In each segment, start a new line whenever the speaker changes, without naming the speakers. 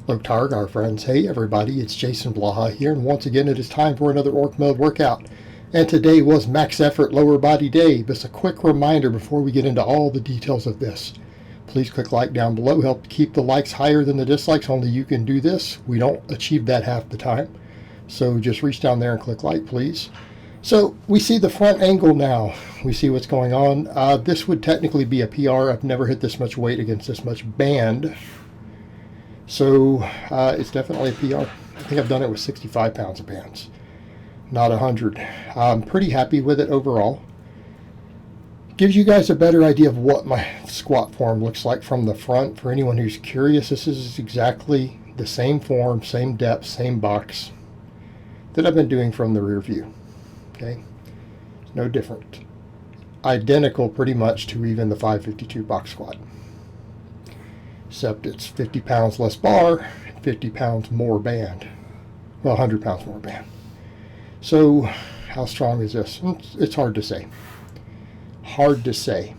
Hello Targar friends. Hey everybody, it's Jason Blaha here, and once again it is time for another Orc Mode workout. And today was max effort lower body day. Just a quick reminder before we get into all the details of this. Please click like down below, help keep the likes higher than the dislikes. Only you can do this. We don't achieve that half the time. So just reach down there and click like, please. So we see the front angle now. We see what's going on. This would technically be a PR. I've never hit this much weight against this much band. So it's definitely a PR. I think I've done it with 65 pounds of bands, not 100. I'm pretty happy with it overall. Gives you guys a better idea of what my squat form looks like from the front. For anyone who's curious, this is exactly the same form, same depth, same box that I've been doing from the rear view. Okay, no different. Identical pretty much to even the 552 box squat. Except it's 50 pounds less bar, 50 pounds more band. Well, 100 pounds more band. So how strong is this? It's hard to say. Hard to say.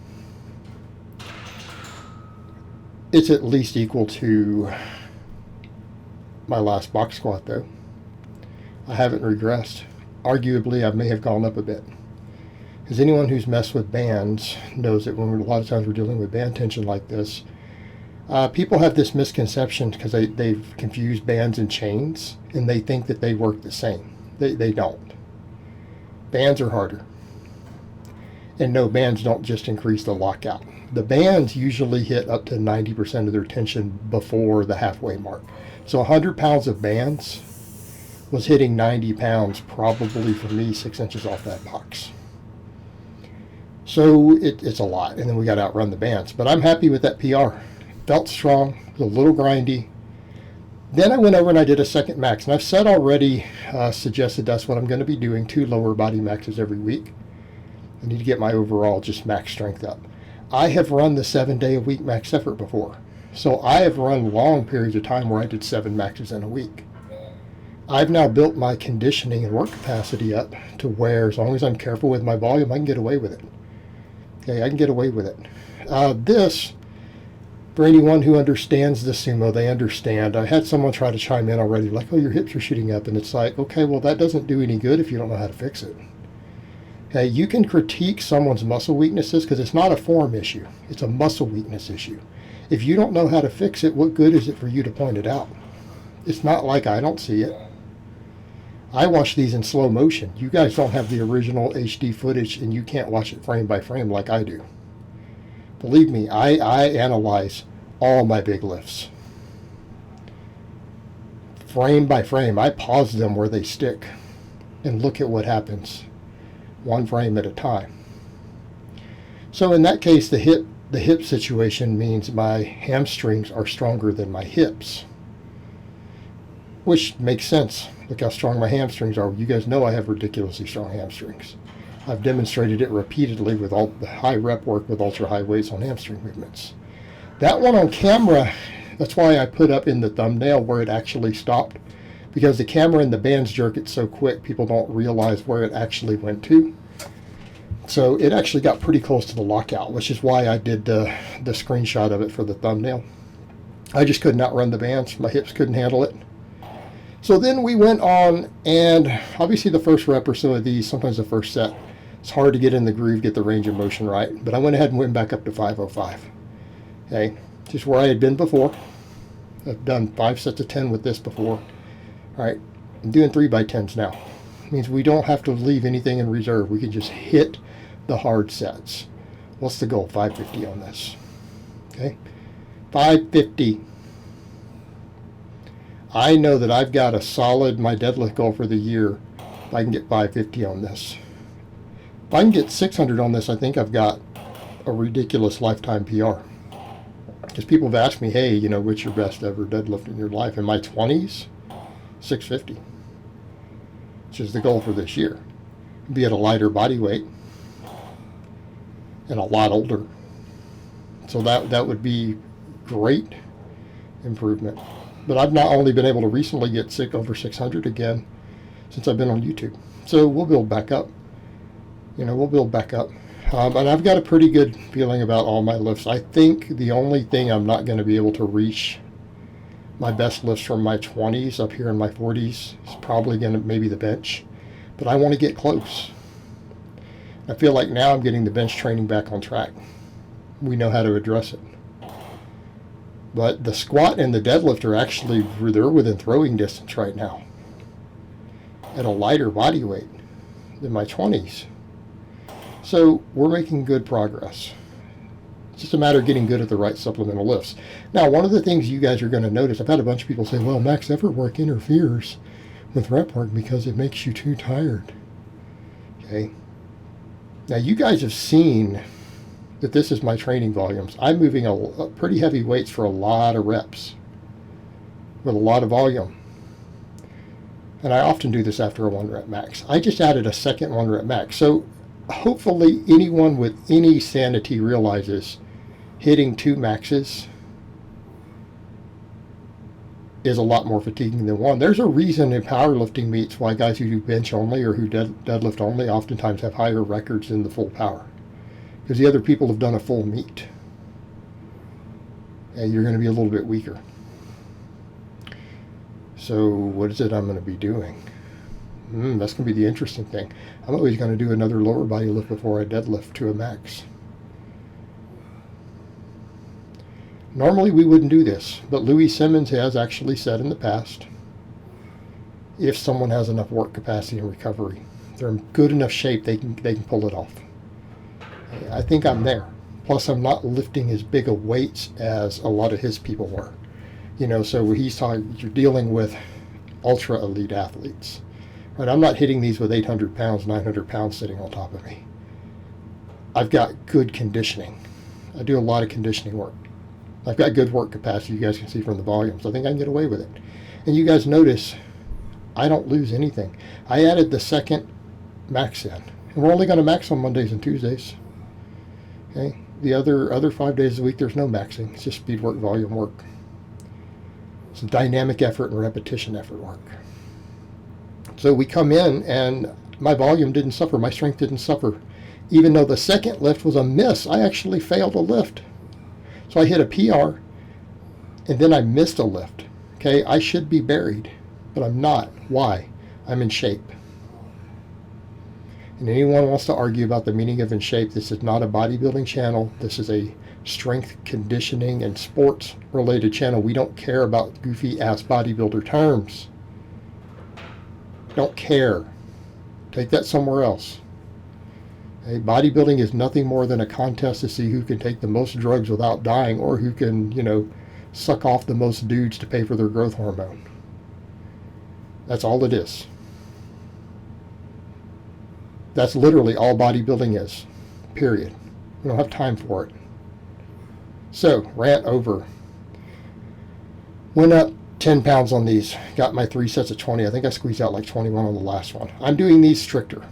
It's at least equal to my last box squat though. I haven't regressed. Arguably, I may have gone up a bit. Because anyone who's messed with bands knows that when a lot of times we're dealing with band tension like this, people have this misconception because they've confused bands and chains, and they think that they work the same. They don't. Bands are harder. And no, bands don't just increase the lockout. The bands usually hit up to 90% of their tension before the halfway mark. So 100 pounds of bands was hitting 90 pounds, probably for me, 6 inches off that box. So it's a lot, and then we got to outrun the bands. But I'm happy with that PR. Felt strong, a little grindy. Then I went over and I did a second max. And I've said already, suggested that's what I'm going to be doing, 2 lower body maxes every week. I need to get my overall just max strength up. I have run the 7-day-a-week max effort before. So I have run long periods of time where I did 7 maxes in a week. I've now built my conditioning and work capacity up to where, as long as I'm careful with my volume, I can get away with it. Okay, I can get away with it. This... For anyone who understands the sumo, they understand. I had someone try to chime in already, like, oh, your hips are shooting up. And it's like, okay, well, that doesn't do any good if you don't know how to fix it. Okay, you can critique someone's muscle weaknesses because it's not a form issue. It's a muscle weakness issue. If you don't know how to fix it, what good is it for you to point it out? It's not like I don't see it. I watch these in slow motion. You guys don't have the original HD footage, and you can't watch it frame by frame like I do. Believe me, I analyze all my big lifts. Frame by frame, I pause them where they stick and look at what happens, one frame at a time. So in that case, the hip situation means my hamstrings are stronger than my hips, which makes sense. Look how strong my hamstrings are. You guys know I have ridiculously strong hamstrings. I've demonstrated it repeatedly with all the high rep work with ultra high weights on hamstring movements. That one on camera, that's why I put up in the thumbnail where it actually stopped, because the camera and the bands jerk it so quick, people don't realize where it actually went to. So it actually got pretty close to the lockout, which is why I did the screenshot of it for the thumbnail. I just couldn't outrun the bands. My hips couldn't handle it. So then we went on, and obviously the first rep or so of these, sometimes the first set, it's hard to get in the groove, get the range of motion right. But I went ahead and went back up to 505. Okay, just where I had been before. I've done 5 sets of 10 with this before. All right, I'm doing 3x10s now. It means we don't have to leave anything in reserve. We can just hit the hard sets. What's the goal? 550 on this. Okay, 550. I know that I've got a solid, my deadlift goal for the year, if I can get 550 on this. If I can get 600 on this, I think I've got a ridiculous lifetime PR. Because people have asked me, hey, you know, what's your best ever deadlift in your life? In my 20s, 650, which is the goal for this year. Be at a lighter body weight and a lot older. So that would be great improvement. But I've not only been able to recently get over 600 again since I've been on YouTube. So we'll build back up. You know, we'll build back up. And I've got a pretty good feeling about all my lifts. I think the only thing I'm not going to be able to reach My best lifts from my 20s up here in my 40s is probably going to maybe the bench, but I want to get close. I feel like now I'm getting the bench training back on track. We know how to address it. But the squat and the deadlift are actually, they're within throwing distance right now at a lighter body weight than my 20s. So we're making good progress. It's just a matter of getting good at the right supplemental lifts. Now, one of the things you guys are going to notice, I've had a bunch of people say, well, max effort work interferes with rep work because it makes you too tired. Okay. Now, you guys have seen that this is my training volumes. I'm moving a pretty heavy weights for a lot of reps with a lot of volume. And I often do this after a 1 rep max. I just added a second 1 rep max. So hopefully anyone with any sanity realizes hitting 2 maxes is a lot more fatiguing than 1. There's a reason in powerlifting meets why guys who do bench only or who deadlift only oftentimes have higher records than the full power. Because the other people have done a full meet. And you're going to be a little bit weaker. So what is it I'm going to be doing? That's going to be the interesting thing. I'm always going to do another lower body lift before I deadlift to a max. Normally we wouldn't do this, but Louis Simmons has actually said in the past, if someone has enough work capacity and recovery, they're in good enough shape, they can pull it off. I think I'm there. Plus, I'm not lifting as big of weights as a lot of his people were. You know, so he's talking, you're dealing with ultra elite athletes. Right? I'm not hitting these with 800 pounds, 900 pounds sitting on top of me. I've got good conditioning. I do a lot of conditioning work. I've got good work capacity, you guys can see from the volumes. I think I can get away with it. And you guys notice, I don't lose anything. I added the second max in. And we're only going to max on Mondays and Tuesdays. Okay? The other 5 days a week, there's no maxing. It's just speed work, volume work. It's dynamic effort and repetition effort work. So we come in and my volume didn't suffer. My strength didn't suffer. Even though the second lift was a miss, I actually failed a lift. So I hit a PR and then I missed a lift. Okay, I should be buried, but I'm not. Why? I'm in shape. And anyone wants to argue about the meaning of in shape, this is not a bodybuilding channel. This is a strength conditioning and sports related channel. We don't care about goofy ass bodybuilder terms. Don't care. Take that somewhere else. Okay? Bodybuilding is nothing more than a contest to see who can take the most drugs without dying, or who can, suck off the most dudes to pay for their growth hormone. That's all it is. That's literally all bodybuilding is. Period. We don't have time for it. So, rant over. Went up 10 pounds on these. Got my 3 sets of 20. I think I squeezed out like 21 on the last one. I'm doing these stricter.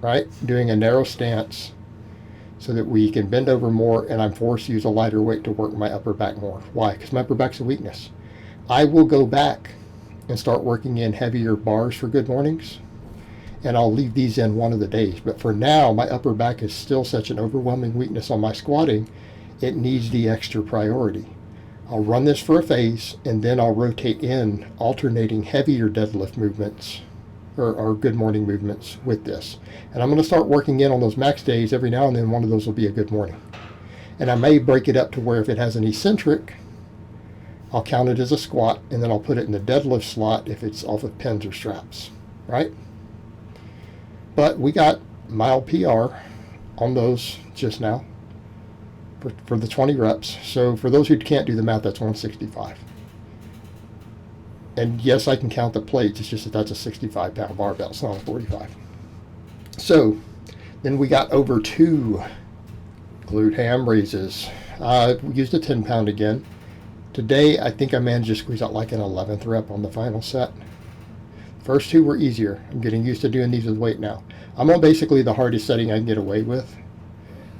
Right? Doing a narrow stance so that we can bend over more, and I'm forced to use a lighter weight to work my upper back more. Why? Because my upper back's a weakness. I will go back and start working in heavier bars for good mornings, and I'll leave these in one of the days. But for now, my upper back is still such an overwhelming weakness on my squatting, it needs the extra priority. I'll run this for a phase, and then I'll rotate in alternating heavier deadlift movements or good morning movements with this. And I'm going to start working in on those max days. Every now and then one of those will be a good morning. And I may break it up to where if it has an eccentric, I'll count it as a squat, and then I'll put it in the deadlift slot if it's off of pins or straps, right? But we got mild PR on those just now for the 20 reps. So for those who can't do the math, that's 165. And yes, I can count the plates. It's just that that's a 65-pound barbell. It's not a 45. So then we got over 2 glute ham raises. We used a 10-pound again. Today, I think I managed to squeeze out like an 11th rep on the final set. First 2 were easier. I'm getting used to doing these with weight now. I'm on basically the hardest setting I can get away with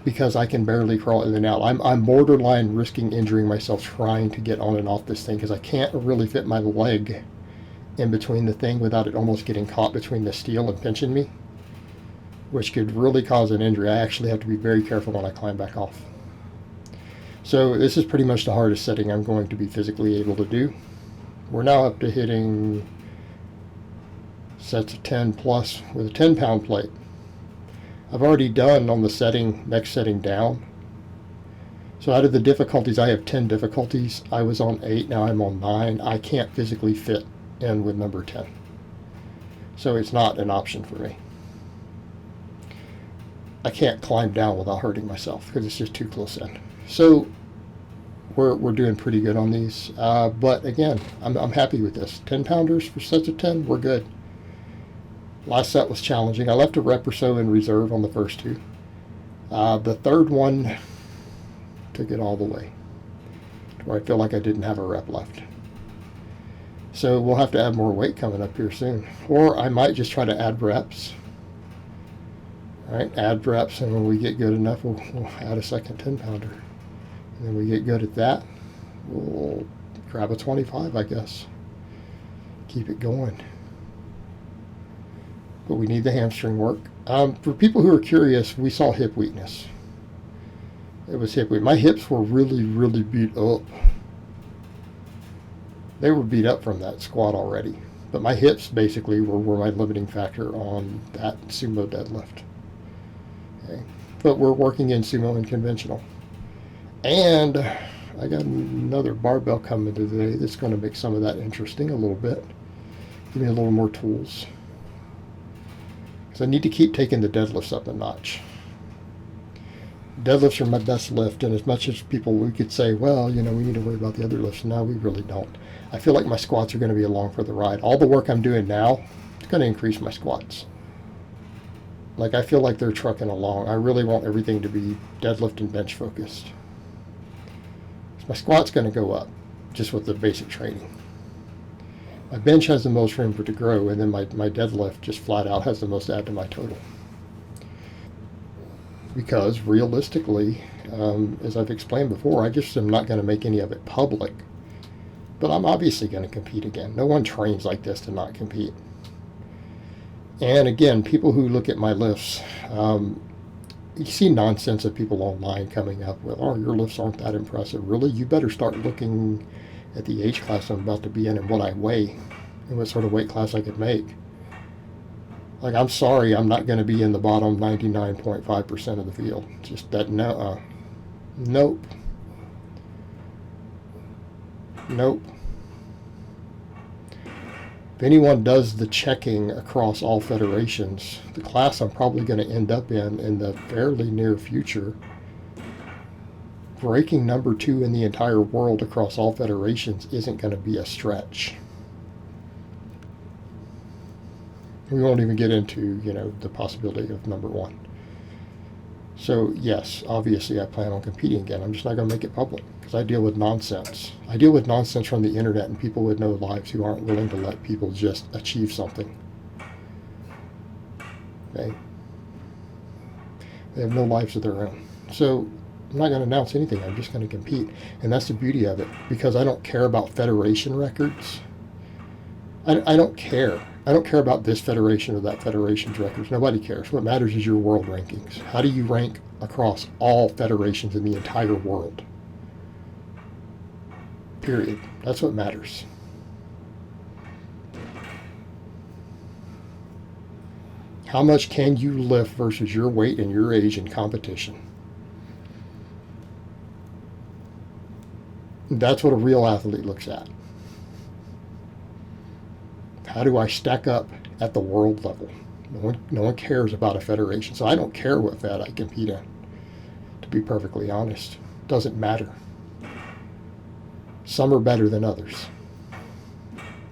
because I can barely crawl in and out. I'm borderline risking injuring myself trying to get on and off this thing because I can't really fit my leg in between the thing without it almost getting caught between the steel and pinching me, which could really cause an injury. I actually have to be very careful when I climb back off. So this is pretty much the hardest setting I'm going to be physically able to do. We're now up to hitting sets of 10 plus with a 10-pound plate. I've already done on the next setting down. So out of the difficulties, I have 10 difficulties. I was on 8, now I'm on 9. I can't physically fit in with number 10. So it's not an option for me. I can't climb down without hurting myself because it's just too close in. So we're doing pretty good on these. But again, I'm happy with this. 10-pounders for sets of 10, we're good. Last set was challenging. I left a rep or so in reserve on the first two. The third one took it all the way, where I feel like I didn't have a rep left. So we'll have to add more weight coming up here soon. Or I might just try to add reps. All right, add reps, and when we get good enough, we'll add a second 10-pounder. And then we get good at that, we'll grab a 25, I guess. Keep it going. But we need the hamstring work. For people who are curious, we saw hip weakness. It was hip weak. My hips were really, really beat up. They were beat up from that squat already. But my hips basically were my limiting factor on that sumo deadlift. Okay. But we're working in sumo and conventional. And I got another barbell coming today that's going to make some of that interesting a little bit. Give me a little more tools. Because I need to keep taking the deadlifts up a notch. Deadlifts are my best lift, and as much as we could say, well, we need to worry about the other lifts. No, we really don't. I feel like my squats are going to be along for the ride. All the work I'm doing now is going to increase my squats. Like, I feel like they're trucking along. I really want everything to be deadlift and bench focused. So my squat's going to go up just with the basic training. My bench has the most room for it to grow, and then my deadlift just flat out has the most to add to my total. Because realistically, as I've explained before, I just am not going to make any of it public. But I'm obviously going to compete again. No one trains like this to not compete. And again, people who look at my lifts, you see nonsense of people online coming up with, oh, your lifts aren't that impressive. Really? You better start looking at the age class I'm about to be in and what I weigh and what sort of weight class I could make. Like, I'm sorry, I'm not going to be in the bottom 99.5% of the field. Just that, nope. Nope. If anyone does the checking across all federations, the class I'm probably going to end up in the fairly near future, breaking number 2 in the entire world across all federations isn't going to be a stretch. We won't even get into, the possibility of number 1. So, yes, obviously I plan on competing again. I'm just not going to make it public because I deal with nonsense. I deal with nonsense from the internet and people with no lives who aren't willing to let people just achieve something. Okay? They have no lives of their own. So, I'm not going to announce anything. I'm just going to compete. And that's the beauty of it, because I don't care about federation records. I don't care. I don't care about this federation or that federation's records. Nobody cares. What matters is your world rankings. How do you rank across all federations in the entire world? Period. That's what matters. How much can you lift versus your weight and your age in competition? That's what a real athlete looks at. How do I stack up at the world level? No one cares about a federation, so I don't care what fed I compete in. To be perfectly honest, it doesn't matter. Some are better than others.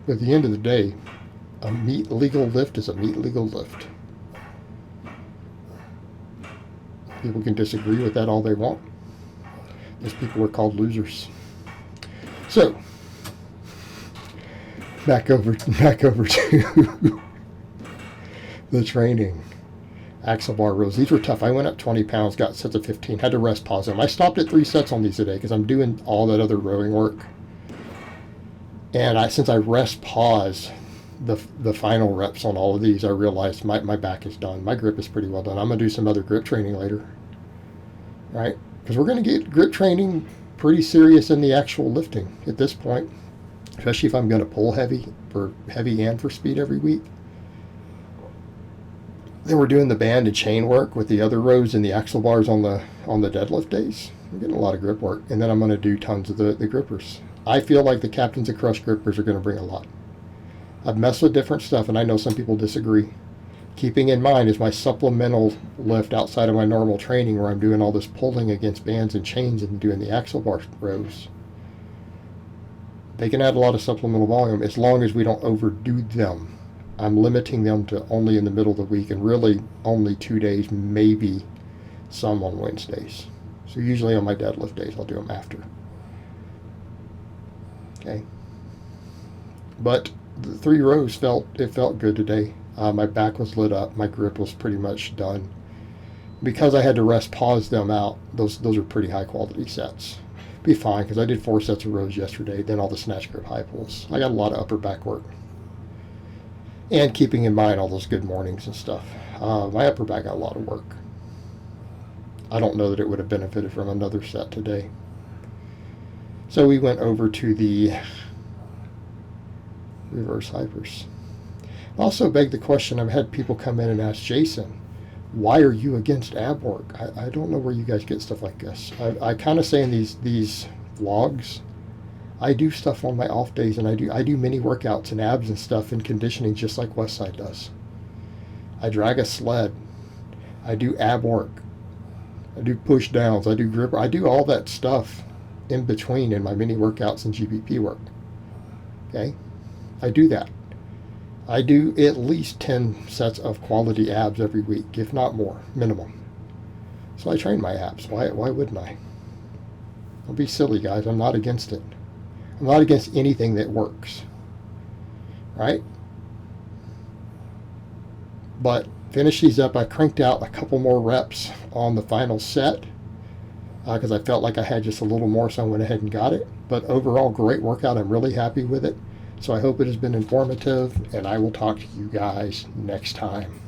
But at the end of the day, a meet legal lift is a meet legal lift. People can disagree with that all they want. Those people are called losers. So, back over to the training. Axle bar rows. These were tough. I went up 20 pounds, got sets of 15, had to rest pause them. I stopped at 3 sets on these today because I'm doing all that other rowing work. And since I rest pause the final reps on all of these, I realized my back is done. My grip is pretty well done. I'm going to do some other grip training later. Right? Because we're going to get grip training pretty serious in the actual lifting at this point, especially if I'm going to pull heavy and for speed every week. Then we're doing the band and chain work with the other rows and the axle bars on the deadlift days. I'm getting a lot of grip work, and then I'm going to do tons of the grippers. I feel like the Captains of Crush grippers are going to bring a lot. I've messed with different stuff, and I know some people disagree. Keeping in mind is my supplemental lift outside of my normal training, where I'm doing all this pulling against bands and chains and doing the axle bar rows. They can add a lot of supplemental volume as long as we don't overdo them. I'm limiting them to only in the middle of the week, and really only 2 days, maybe some on Wednesdays. So usually on my deadlift days, I'll do them after. Okay. But the 3 rows felt good today. My back was lit up. My grip was pretty much done. Because I had to rest, pause them out. Those are pretty high quality sets. Be fine, because I did 4 sets of rows yesterday. Then all the snatch grip high pulls. I got a lot of upper back work. And keeping in mind all those good mornings and stuff. My upper back got a lot of work. I don't know that it would have benefited from another set today. So we went over to the reverse hypers. Also begged the question, I've had people come in and ask Jason, why are you against ab work? I don't know where you guys get stuff like this. I kind of say in these vlogs, I do stuff on my off days, and I do mini workouts and abs and stuff and conditioning just like Westside does. I drag a sled. I do ab work. I do push downs. I do grip. I do all that stuff in between in my mini workouts and GBP work. Okay? I do that. I do at least 10 sets of quality abs every week, if not more, minimum. So I train my abs. Why wouldn't I? Don't be silly, guys. I'm not against it. I'm not against anything that works. Right? But finish these up. I cranked out a couple more reps on the final set because I felt like I had just a little more, so I went ahead and got it. But overall, great workout. I'm really happy with it. So I hope it has been informative, and I will talk to you guys next time.